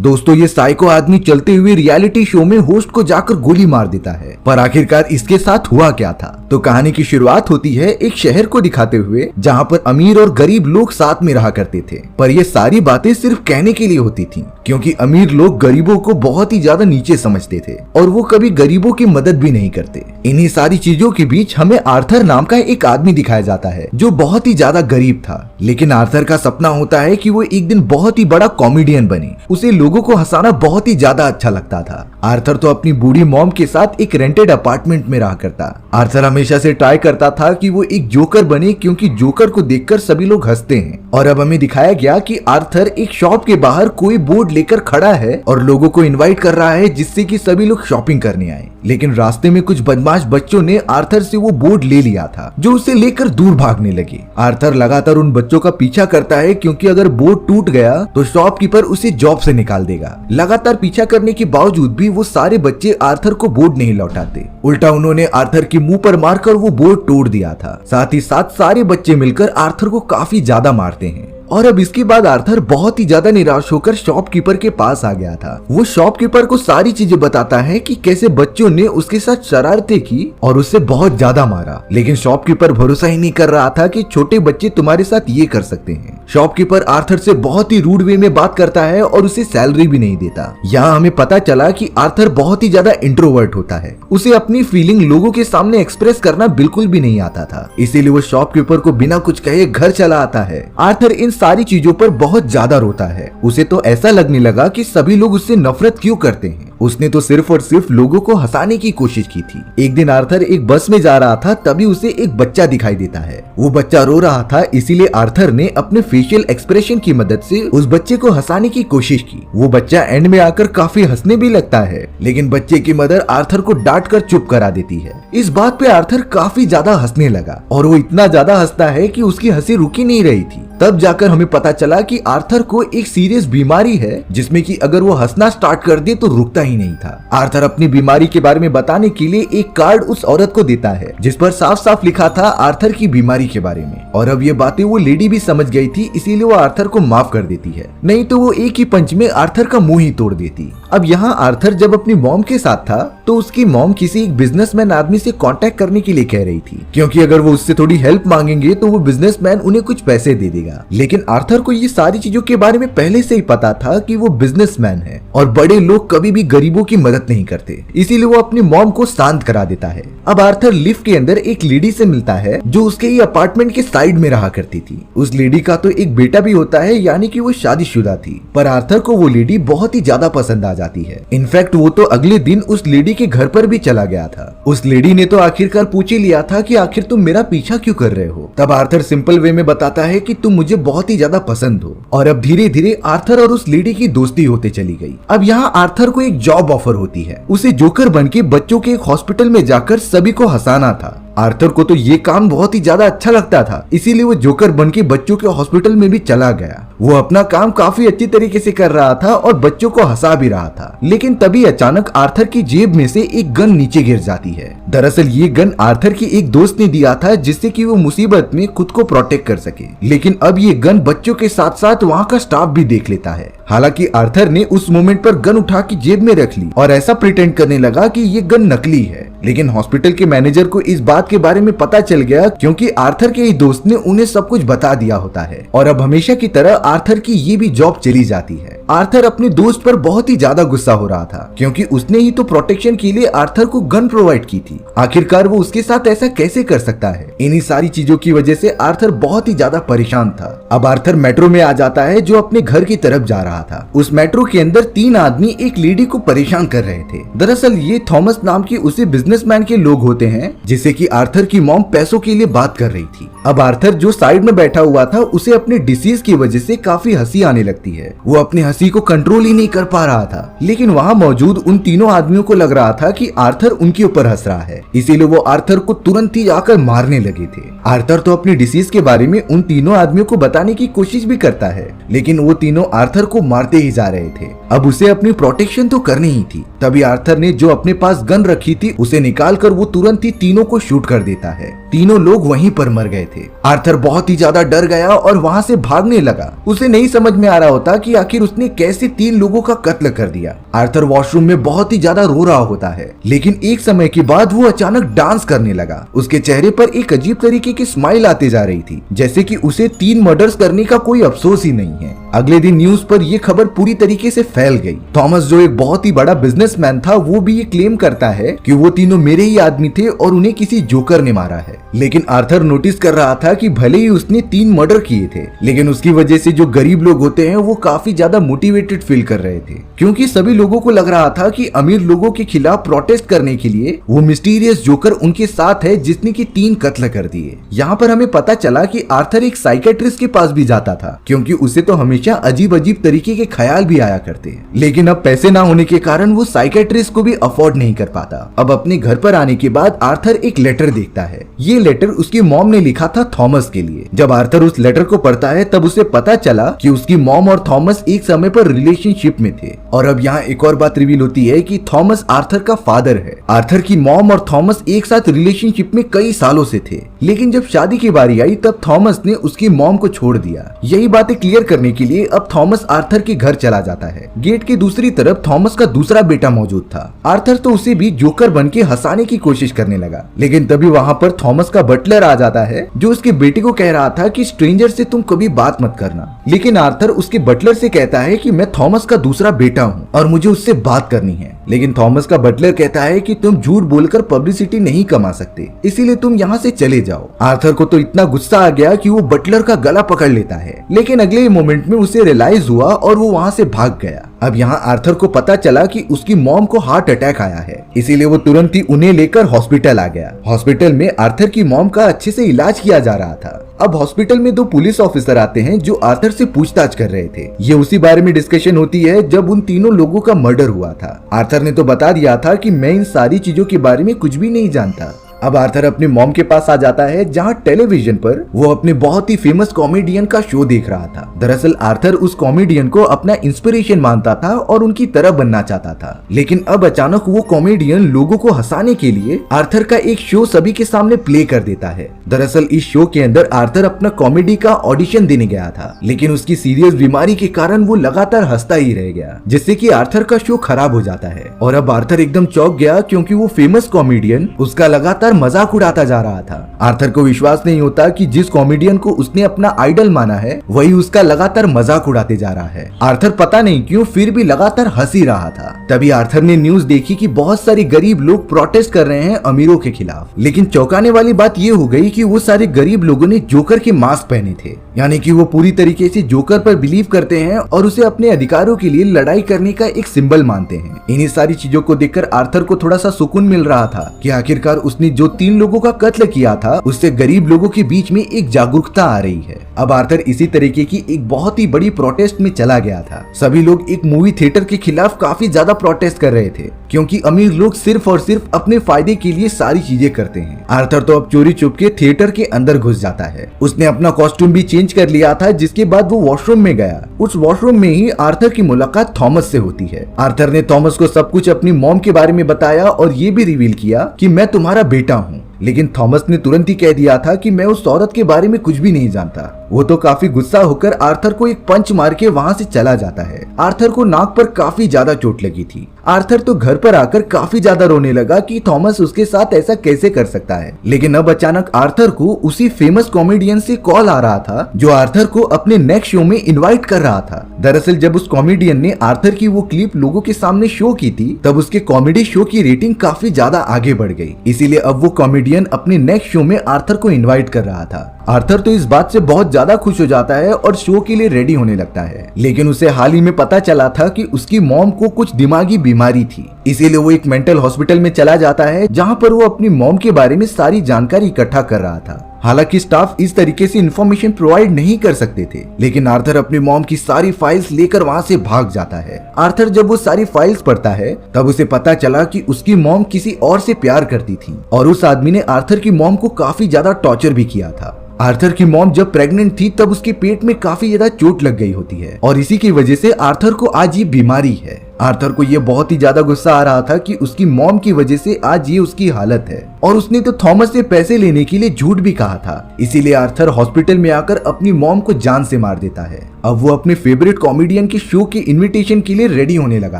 दोस्तों ये साइको आदमी चलते हुए रियलिटी शो में होस्ट को जाकर गोली मार देता है, पर आखिरकार इसके साथ हुआ क्या था? तो कहानी की शुरुआत होती है एक शहर को दिखाते हुए जहाँ पर अमीर और गरीब लोग साथ में रहा करते थे, पर ये सारी बातें सिर्फ कहने के लिए होती थी, क्योंकि अमीर लोग गरीबों को बहुत ही ज्यादा नीचे समझते थे और वो कभी गरीबों की मदद भी नहीं करते। इन्हीं सारी चीजों के बीच हमें आर्थर नाम का एक आदमी दिखाया जाता है जो बहुत ही ज्यादा गरीब था, लेकिन आर्थर का सपना होता है कि वो एक दिन बहुत ही बड़ा कॉमेडियन बने। उसे लोगों को हंसाना बहुत ही ज्यादा अच्छा लगता था। आर्थर तो अपनी बूढ़ी मॉम के साथ एक रेंटेड अपार्टमेंट में रहा करता। आर्थर हमेशा से ट्राई करता था कि वो एक जोकर बने, क्योंकि जोकर को देखकर सभी लोग हंसते हैं। और अब हमें दिखाया गया कि आर्थर एक शॉप के बाहर कोई बोर्ड लेकर खड़ा है और लोगों को इनवाइट कर रहा है जिससे कि सभी लोग शॉपिंग करने आए। लेकिन रास्ते में कुछ बदमाश बच्चों ने आर्थर से वो बोर्ड ले लिया था, जो उसे लेकर दूर भागने लगे। आर्थर लगातार उन बच्चों का पीछा करता है, क्योंकि अगर बोर्ड टूट गया तो शॉपकीपर उसे जॉब से निकाल देगा। लगातार पीछा करने के बावजूद भी वो सारे बच्चे आर्थर को बोर्ड नहीं लौटाते। उल्टा उन्होंने आर्थर के मुंह पर मारकर वो बोर्ड तोड़ दिया था। साथ ही साथ सारे बच्चे मिलकर आर्थर को काफी ज्यादा मारते हैं। और अब इसके बाद आर्थर बहुत ही ज्यादा निराश होकर शॉपकीपर के पास आ गया था। वो शॉपकीपर को सारी चीजें बताता है कि कैसे बच्चों ने उसके साथ शरारतें की और उससे बहुत ज्यादा मारा, लेकिन शॉपकीपर भरोसा ही नहीं कर रहा था कि छोटे बच्चे तुम्हारे साथ ये कर सकते हैं। शॉपकीपर आर्थर से बहुत ही रूड वे में बात करता है और उसे सैलरी भी नहीं देता। यहाँ हमें पता चला कि आर्थर बहुत ही ज्यादा इंट्रोवर्ट होता है। उसे अपनी फीलिंग लोगों के सामने एक्सप्रेस करना बिल्कुल भी नहीं आता था, इसीलिए वो शॉपकीपर को बिना कुछ कहे घर चला आता है। आर्थर इन सारी चीजों पर बहुत ज्यादा रोता है। उसे तो ऐसा लगने लगा कि सभी लोग उससे नफरत क्यों करते हैं। उसने तो सिर्फ और सिर्फ लोगों को हंसाने की कोशिश की थी। एक दिन आर्थर एक बस में जा रहा था, तभी उसे एक बच्चा दिखाई देता है। वो बच्चा रो रहा था, इसीलिए आर्थर ने अपने फेशियल एक्सप्रेशन की मदद से उस बच्चे को हंसाने की कोशिश की। वो बच्चा एंड में आकर काफी हंसने भी लगता है, लेकिन बच्चे की मदर आर्थर को डांट कर चुप करा देती है। इस बात पे आर्थर काफी ज्यादा हंसने लगा और वो इतना ज्यादा हंसता है कि उसकी हंसी रुकी नहीं रही थी। तब जाकर हमें पता चला कि आर्थर को एक सीरियस बीमारी है, जिसमें कि अगर वो हंसना स्टार्ट कर दे तो रुकता ही नहीं था। आर्थर अपनी बीमारी के बारे में बताने के लिए एक कार्ड उस औरत को देता है, जिस पर साफ साफ लिखा था आर्थर की बीमारी के बारे में। और अब ये बातें वो लेडी भी समझ गई थी, इसीलिए वो आर्थर को माफ कर देती है, नहीं तो वो एक ही पंच में आर्थर का मुंह ही तोड़ देती। अब यहाँ आर्थर जब अपनी मॉम के साथ था तो उसकी मॉम किसी एक बिजनेसमैन आदमी से कांटेक्ट करने के लिए कह रही थी, क्योंकि अगर वो उससे थोड़ी हेल्प मांगेंगे तो वो बिजनेसमैन उन्हें कुछ पैसे दे देगा। लेकिन आर्थर को ये सारी चीजों के बारे में पहले से ही पता था कि वो बिजनेसमैन है और बड़े लोग कभी भी गरीबों की मदद नहीं करते, इसीलिए वो अपनी मॉम को शांत करा देता है। अब आर्थर लिफ्ट के अंदर एक लेडी से मिलता है जो उसके ही अपार्टमेंट के साइड में रहा करती थी। उस लेडी का तो एक बेटा भी होता है, यानी कि वो शादीशुदा थी, पर आर्थर को वो लेडी बहुत ही ज्यादा पसंद आ जाती है। इनफैक्ट वो तो अगले दिन उस लेडी के घर पर भी चला गया था। उस लेडी ने तो आखिरकार पूछ ही लिया था कि आखिर तुम मेरा पीछा क्यों कर रहे हो। तब आर्थर सिंपल वे में बताता है कि तुम मुझे बहुत ही ज्यादा पसंद हो। और अब धीरे धीरे आर्थर और उस लेडी की दोस्ती होते चली गई। अब यहाँ आर्थर को एक जॉब ऑफर होती है। उसे जोकर बनके बच्चों के एक हॉस्पिटल में जाकर सभी को हंसाना था। आर्थर को तो ये काम बहुत ही ज्यादा अच्छा लगता था, इसीलिए वो जोकर बनके बच्चों के हॉस्पिटल में भी चला गया। वो अपना काम काफी अच्छी तरीके से कर रहा था और बच्चों को हंसा भी रहा था। लेकिन तभी अचानक आर्थर की जेब में से एक गन नीचे गिर जाती है। दरअसल ये गन आर्थर की एक दोस्त ने दिया था, जिससे कि वो मुसीबत में खुद को प्रोटेक्ट कर सके। लेकिन अब ये गन बच्चों के साथ साथ वहाँ का स्टाफ भी देख लेता है। हालांकि आर्थर ने उस मोमेंट पर गन उठा के जेब में रख ली और ऐसा प्रिटेंड करने लगा कि ये गन नकली है। लेकिन हॉस्पिटल के मैनेजर को इस बात के बारे में पता चल गया, क्योंकि आर्थर के ही दोस्त ने उन्हें सब कुछ बता दिया होता है। और अब हमेशा की तरह आर्थर की ये भी जॉब चली जाती है। आर्थर अपने दोस्त पर बहुत ही ज्यादा गुस्सा हो रहा था, क्योंकि उसने ही तो प्रोटेक्शन के लिए आर्थर को गन प्रोवाइड की थी। आखिरकार वो उसके साथ ऐसा कैसे कर सकता है। इन्हीं सारी चीजों की वजह से आर्थर बहुत ही ज्यादा परेशान था। अब आर्थर मेट्रो में आ जाता है, जो अपने घर की तरफ जा रहा था। उस मेट्रो के अंदर 3 आदमी एक लेडी को परेशान कर रहे थे। दरअसल ये थॉमस नाम के उसी बिजनेसमैन के लोग होते हैं, जिसे कि आर्थर की मॉम पैसों के लिए बात कर रही थी। अब आर्थर जो साइड में बैठा हुआ था, उसे अपने डिसीज की वजह से काफी हंसी आने लगती है। वो अपनी हंसी को कंट्रोल ही नहीं कर पा रहा था। लेकिन वहाँ मौजूद उन तीनों आदमियों को लग रहा था कि आर्थर उनके ऊपर हंस रहा है, इसीलिए वो आर्थर को तुरंत ही आकर मारने लगे थे। आर्थर तो अपनी डिसीज के बारे में उन तीनों आदमियों को बताने की कोशिश भी करता है, लेकिन वो तीनों आर्थर को मारते ही जा रहे थे। अब उसे अपनी प्रोटेक्शन तो करनी ही थी। तभी आर्थर ने जो अपने पास गन रखी थी उसे निकाल कर वो तुरंत ही तीनों को शूट कर देता है। तीनों लोग वहीं पर मर गए थे। आर्थर बहुत ही ज्यादा डर गया और वहां से भागने लगा। उसे नहीं समझ में आ रहा होता कि आखिर उसने कैसे 3 लोगों का कत्ल कर दिया। आर्थर वॉशरूम में बहुत ही ज्यादा रो रहा होता है, लेकिन एक समय के बाद वो अचानक डांस करने लगा। उसके चेहरे पर एक अजीब तरीके की स्माइल आते जा रही थी, जैसे कि उसे 3 मर्डर्स करने का कोई अफसोस ही नहीं है। अगले दिन न्यूज पर यह खबर पूरी तरीके से फैल गई। थॉमस, जो एक बहुत ही बड़ा बिजनेसमैन था, वो भी ये क्लेम करता है कि वो तीनों मेरे ही आदमी थे और उन्हें किसी जोकर ने मारा है। लेकिन आर्थर नोटिस कर रहा था कि भले ही उसने 3 मर्डर किए थे, लेकिन उसकी वजह से जो गरीब लोग होते हैं वो काफी ज्यादा मोटिवेटेड फील कर रहे थे, क्योंकि सभी लोगों को लग रहा था कि अमीर लोगों के खिलाफ प्रोटेस्ट करने के लिए वो मिस्टीरियस जोकर उनके साथ है जिसने की 3 कत्ल कर दिए। यहाँ पर हमें पता चला कि आर्थर एक साइकेट्रिस्ट के पास भी जाता था, क्योंकि उसे तो हमेशा अजीब अजीब तरीके के ख्याल भी आया करते हैं। लेकिन अब पैसे ना होने के कारण वो साइकेट्रिस्ट को भी अफोर्ड नहीं कर पाता। अब अपने घर पर आने के बाद आर्थर एक लेटर देखता है। ये लेटर उसकी मॉम ने लिखा था थॉमस के लिए। जब आर्थर उस लेटर को पढ़ता है तब उसे पता चला कि उसकी मॉम और थॉमस एक समय पर रिलेशनशिप में थे। और अब यहाँ एक और बात रिवील होती है कि थॉमस आर्थर का फादर है। आर्थर की मॉम और थॉमस एक साथ रिलेशनशिप में कई सालों से थे, लेकिन जब शादी की बारी आई तब थॉमस ने उसकी मॉम को छोड़ दिया। यही बातें क्लियर करने के लिए अब थॉमस आर्थर के घर चला जाता है। गेट की दूसरी तरफ थॉमस का दूसरा बेटा मौजूद था। आर्थर तो उसे भी जोकर बन के हंसाने की कोशिश करने लगा, लेकिन तभी वहाँ पर थॉमस का बटलर आ जाता है, जो उसके बेटे को कह रहा था कि स्ट्रेंजर से तुम कभी बात मत करना। लेकिन आर्थर उसके बटलर से कहता है कि मैं थॉमस का दूसरा बेटा हूँ और मुझे उससे बात करनी है। लेकिन थॉमस का बटलर कहता है कि तुम झूठ बोलकर पब्लिसिटी नहीं कमा सकते, इसीलिए तुम यहाँ से चले जाओ। आर्थर को तो इतना गुस्सा आ गया कि वो बटलर का गला पकड़ लेता है, लेकिन अगले मोमेंट में उसे रियलाइज हुआ और वो वहाँ से भाग गया। अब यहाँ आर्थर को पता चला कि उसकी मॉम को हार्ट अटैक आया है, इसीलिए वो तुरंत ही उन्हें लेकर हॉस्पिटल आ गया। हॉस्पिटल में आर्थर की मॉम का अच्छे से इलाज किया जा रहा था। अब हॉस्पिटल में 2 पुलिस ऑफिसर आते हैं जो आर्थर से पूछताछ कर रहे थे। ये उसी बारे में डिस्कशन होती है जब उन तीनों लोगों का मर्डर हुआ था। आर्थर ने तो बता दिया था कि मैं इन सारी चीजों के बारे में कुछ भी नहीं जानता। अब आर्थर अपनी मॉम के पास आ जाता है, जहाँ टेलीविजन पर वो अपने बहुत ही फेमस कॉमेडियन का शो देख रहा था। दरअसल आर्थर उस कॉमेडियन को अपना इंस्पिरेशन मानता था और उनकी तरह बनना चाहता था। लेकिन अब अचानक वो कॉमेडियन लोगों को हंसाने के लिए आर्थर का एक शो सभी के सामने प्ले कर देता है। दरअसल इस शो के अंदर आर्थर अपना कॉमेडी का ऑडिशन देने गया था, लेकिन उसकी सीरियस बीमारी के कारण वो लगातार हंसता ही रह गया, जिससे कि आर्थर का शो खराब हो जाता है। और अब आर्थर एकदम चौंक गया, क्योंकि वो फेमस कॉमेडियन उसका लगातार मजाक उड़ाता जा रहा था। आर्थर को विश्वास नहीं होता कि जिस कॉमेडियन को उसने अपना आइडल माना है वही उसका लगातार मजाक उड़ाते जा रहा है। आर्थर पता नहीं क्यों फिर भी लगातार हंस ही रहा था। तभी आर्थर ने न्यूज देखी कि बहुत सारे गरीब लोग प्रोटेस्ट कर रहे हैं अमीरों के खिलाफ। लेकिन चौंकाने वाली बात ये हो गई कि वो सारे गरीब लोगों ने जोकर के मास्क पहने थे, यानी कि वो पूरी तरीके से जोकर पर बिलीव करते हैं और उसे अपने अधिकारों के लिए लड़ाई करने का एक सिंबल मानते हैं। इन्हीं सारी चीजों को देखकर आर्थर को थोड़ा सा सुकून मिल रहा था कि आखिरकार उसने जो 3 लोगों का कत्ल किया था उससे गरीब लोगों के बीच में एक जागरूकता आ रही है। अब आर्थर इसी तरीके की एक बहुत ही बड़ी प्रोटेस्ट में चला गया था। सभी लोग एक मूवी थिएटर के खिलाफ काफी ज्यादा प्रोटेस्ट कर रहे थे, क्योंकि अमीर लोग सिर्फ और सिर्फ अपने फायदे के लिए सारी चीजें करते हैं। आर्थर तो अब चोरी छुप के थिएटर के अंदर घुस जाता है। उसने अपना कॉस्ट्यूम भी चेंज कर लिया था, जिसके बाद वो वॉशरूम में गया। उस वॉशरूम में ही आर्थर की मुलाकात थॉमस से होती है। आर्थर ने थॉमस को सब कुछ अपनी मॉम के बारे में बताया और ये भी रिवील किया कि मैं तुम्हारा बेटा हूँ। लेकिन थॉमस ने तुरंत ही कह दिया था कि मैं उस औरत के बारे में कुछ भी नहीं जानता। वो तो काफी गुस्सा होकर आर्थर को एक पंच मार के वहाँ से चला जाता है। आर्थर को नाक पर काफी ज्यादा चोट लगी थी। आर्थर तो घर पर आकर काफी ज्यादा रोने लगा कि थॉमस उसके साथ ऐसा कैसे कर सकता है। लेकिन अब अचानक आर्थर को उसी फेमस कॉमेडियन से कॉल आ रहा था जो आर्थर को अपने नेक्स्ट शो में इनवाइट कर रहा था। दरअसल जब उस कॉमेडियन ने आर्थर की वो क्लिप लोगों के सामने शो की थी तब उसके कॉमेडी शो की रेटिंग काफी ज्यादा आगे बढ़ गई। इसीलिए अब वो कॉमेडियन अपने नेक्स्ट शो में आर्थर को इनवाइट कर रहा था। आर्थर तो इस बात से बहुत ज्यादा खुश हो जाता है और शो के लिए रेडी होने लगता है। लेकिन उसे हाल ही में पता चला था कि उसकी मॉम को कुछ दिमागी बीमारी थी, इसीलिए वो एक मेंटल हॉस्पिटल में चला जाता है, जहां पर वो अपनी मॉम के बारे में सारी जानकारी इकट्ठा कर रहा था। हालांकि स्टाफ इस तरीके से इंफॉर्मेशन प्रोवाइड नहीं कर सकते थे, लेकिन आर्थर अपनी मॉम की सारी फाइल्स लेकर वहां से भाग जाता है। आर्थर जब वो सारी फाइल्स पढ़ता है तब उसे पता चला कि उसकी मॉम किसी और से प्यार करती थी और उस आदमी ने आर्थर की मॉम को काफी ज्यादा टॉर्चर भी किया था। आर्थर की मॉम जब प्रेग्नेंट थी तब उसके पेट में काफी ज्यादा चोट लग गई होती है और इसी की वजह से आर्थर को आज ये बीमारी है। आर्थर को ये बहुत ही ज्यादा गुस्सा आ रहा था कि उसकी मॉम की वजह से आज ये उसकी हालत है, और उसने तो थॉमस से पैसे लेने के लिए झूठ भी कहा था। इसीलिए आर्थर हॉस्पिटल में आकर अपनी मॉम को जान से मार देता है। अब वो अपने फेवरेट कॉमेडियन के शो के इनविटेशन के लिए रेडी होने लगा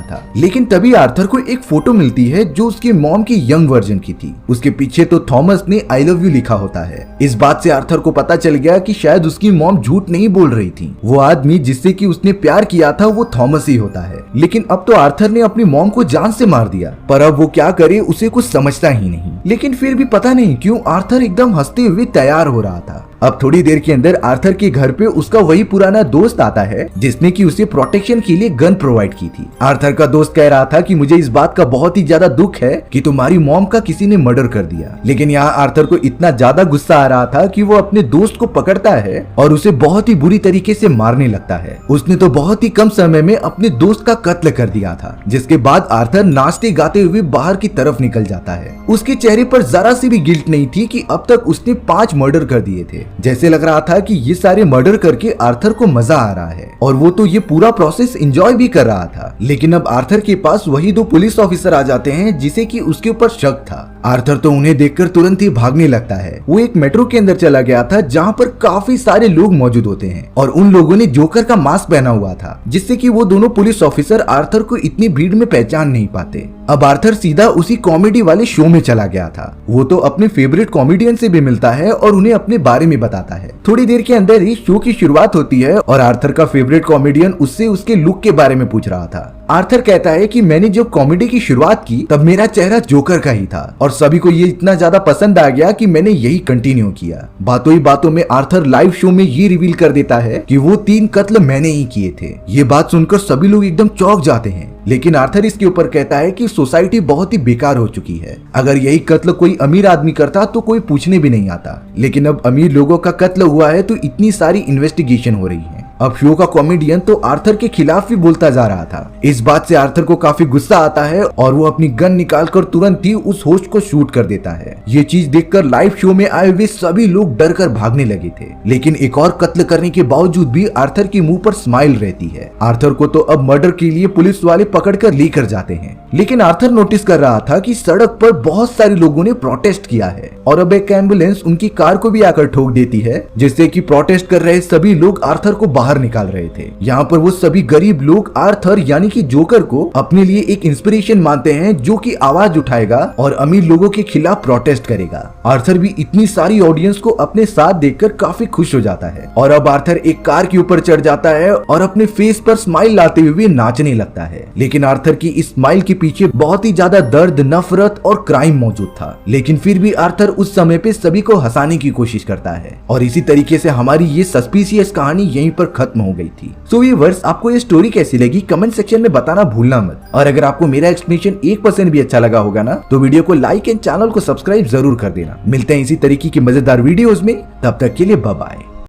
था, लेकिन तभी आर्थर को एक फोटो मिलती है जो उसकी मॉम की यंग वर्जन की थी। उसके पीछे तो थॉमस ने आई लव यू लिखा होता है। इस बात से आर्थर को पता चल गया कि शायद उसकी मॉम झूठ नहीं बोल रही थी। वो आदमी जिससे कि उसने प्यार किया था वो थॉमस ही होता है। लेकिन अब तो आर्थर ने अपनी मॉम को जान से मार दिया, पर अब वो क्या करे उसे कुछ समझता ही नहीं। लेकिन फिर भी पता नहीं क्यों आर्थर एकदम हंसते हुए तैयार हो रहा था। अब थोड़ी देर के अंदर आर्थर के घर पे उसका वही पुराना दोस्त आता है जिसने कि उसे प्रोटेक्शन के लिए गन प्रोवाइड की थी। आर्थर का दोस्त कह रहा था कि मुझे इस बात का बहुत ही ज्यादा दुख है कि तुम्हारी मॉम का किसी ने मर्डर कर दिया। लेकिन यहाँ आर्थर को इतना ज्यादा गुस्सा आ रहा था कि वो अपने दोस्त को पकड़ता है और उसे बहुत ही बुरी तरीके से मारने लगता है। उसने तो बहुत ही कम समय में अपने दोस्त का कत्ल कर दिया था, जिसके बाद आर्थर नाचते गाते हुए बाहर की तरफ निकल जाता है। उसके चेहरे पर जरा सी भी गिल्ट नहीं थी कि अब तक उसने 5 मर्डर कर दिए थे। जैसे लग रहा था कि ये सारे मर्डर करके आर्थर को मजा आ रहा है और वो तो ये पूरा प्रोसेस एंजॉय भी कर रहा था। लेकिन अब आर्थर के पास वही 2 पुलिस ऑफिसर आ जाते हैं जिसे कि उसके ऊपर शक था। आर्थर तो उन्हें देखकर तुरंत ही भागने लगता है। वो एक मेट्रो के अंदर चला गया था जहाँ पर काफी सारे लोग मौजूद होते हैं और उन लोगों ने जोकर का मास्क पहना हुआ था, जिससे कि वो दोनों पुलिस ऑफिसर आर्थर को इतनी भीड़ में पहचान नहीं पाते। अब आर्थर सीधा उसी कॉमेडी वाले शो में चला गया था। वो तो अपने फेवरेट कॉमेडियन से भी मिलता है और उन्हें अपने बारे में बताता है। थोड़ी देर के अंदर ही शो की शुरुआत होती है और आर्थर का फेवरेट कॉमेडियन उससे उसके लुक के बारे में पूछ रहा था। आर्थर कहता है कि मैंने जब कॉमेडी की शुरुआत की तब मेरा चेहरा जोकर का ही था और सभी को ये इतना ज्यादा पसंद आ गया कि मैंने यही कंटिन्यू किया। बातों ही बातों में आर्थर लाइव शो में ये रिवील कर देता है कि वो 3 कत्ल मैंने ही किए थे। ये बात सुनकर सभी लोग एकदम चौंक जाते हैं, लेकिन आर्थर इसके ऊपर कहता है कि सोसाइटी बहुत ही बेकार हो चुकी है। अगर यही कत्ल कोई अमीर आदमी करता तो कोई पूछने भी नहीं आता, लेकिन अब अमीर लोगों का कत्ल हुआ है तो इतनी सारी इन्वेस्टिगेशन हो रही है। अब शो का कॉमेडियन तो आर्थर के खिलाफ भी बोलता जा रहा था। इस बात से आर्थर को काफी गुस्सा आता है और वो अपनी गन निकालकर तुरंत ही उस होस्ट को शूट कर देता है। ये चीज देखकर लाइव शो में आए हुए सभी लोग डर कर भागने लगे थे, लेकिन एक और कत्ल करने के बावजूद भी आर्थर के मुंह पर स्माइल रहती है। आर्थर को तो अब मर्डर के लिए पुलिस वाले पकड़कर लेकर जाते हैं, लेकिन आर्थर नोटिस कर रहा था कि सड़क पर बहुत सारे लोगों ने प्रोटेस्ट किया है और अब एक एम्बुलेंस उनकी कार को भी आकर ठोक देती है, जिससे कि प्रोटेस्ट कर रहे सभी लोग आर्थर को बाहर निकाल रहे थे। यहाँ पर वो सभी गरीब लोग आर्थर यानी कि जोकर को अपने लिए एक इंस्पिरेशन मानते हैं जो कि आवाज उठाएगा और अमीर लोगों के खिलाफ प्रोटेस्ट करेगा। आर्थर भी इतनी सारी ऑडियंस को अपने साथ देखकर काफी खुश हो जाता है और अब आर्थर एक कार के ऊपर चढ़ जाता है और अपने फेस पर स्माइल लाते हुए नाचने लगता है। लेकिन आर्थर की इस स्माइल के पीछे बहुत ही ज्यादा दर्द, नफरत और क्राइम मौजूद था, लेकिन फिर भी आर्थर उस समय पे सभी को हंसाने की कोशिश करता है और इसी तरीके से हमारी ये सस्पिशियस कहानी यहीं पर खत्म हो गई थी। सो व्यूअर्स, आपको ये स्टोरी कैसी लगी कमेंट सेक्शन में बताना भूलना मत, और अगर आपको मेरा एक्सप्लेनेशन 1% भी अच्छा लगा होगा ना तो वीडियो को लाइक एंड चैनल को सब्सक्राइब जरूर कर देना। मिलते हैं इसी तरीके की मजेदार वीडियोस में, तब तक के लिए बाय बाय।